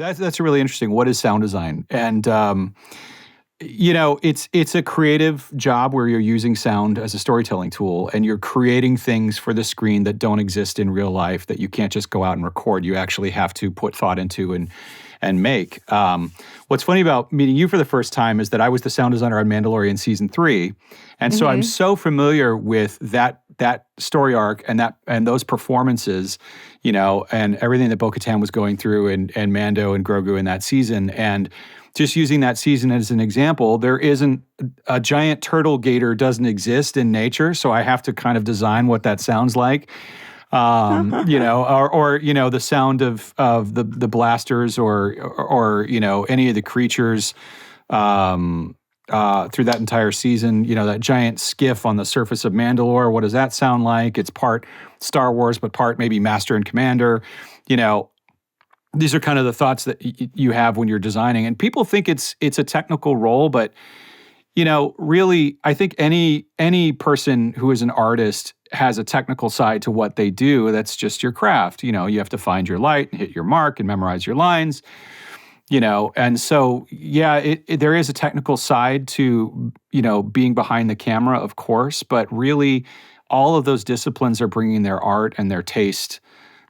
That's really interesting. What is sound design? And it's a creative job where you're using sound as a storytelling tool, and you're creating things for the screen that don't exist in real life that you can't just go out and record. You actually have to put thought into and make. What's funny about meeting you for the first time is that I was the sound designer on Mandalorian season 3, and so I'm so familiar with that story arc and those performances, and everything that bo-katan was going through, and Mando and Grogu in that season. And just using that season as an example, there isn't a giant turtle gator doesn't exist in nature, so I have to kind of design what that sounds like. Or the sound of the blasters or any of the creatures through that entire season. That giant skiff on the surface of Mandalore. What does that sound like? It's part Star Wars, but part maybe Master and Commander. These are kind of the thoughts that you have when you're designing, and people think it's a technical role, but really, I think any person who is an artist has a technical side to what they do. That's just your craft. You have to find your light and hit your mark and memorize your lines. And so there is a technical side to being behind the camera, of course, but really, all of those disciplines are bringing their art and their taste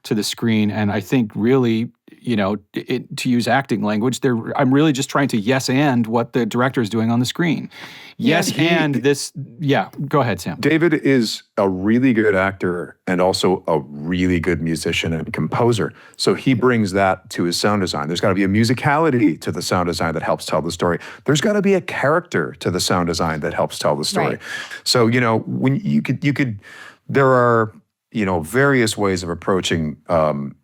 to the screen. And I think really, to use acting language, I'm really just trying to yes and what the director is doing on the screen. Yes, and this. Yeah, go ahead, Sam. David is a really good actor and also a really good musician and composer. So he brings that to his sound design. There's got to be a musicality to the sound design that helps tell the story. There's got to be a character to the sound design that helps tell the story. Right. So when you could, there are various ways of approaching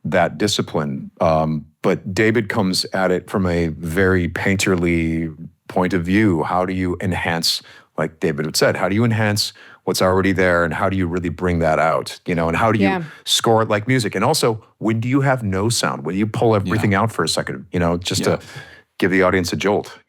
that discipline. But David comes at it from a very painterly point of view. How do you enhance, like David had said, how do you enhance what's already there, and how do you really bring that out? And how do you score it like music? And also, when do you have no sound? When do you pull everything out for a second? To give the audience a jolt?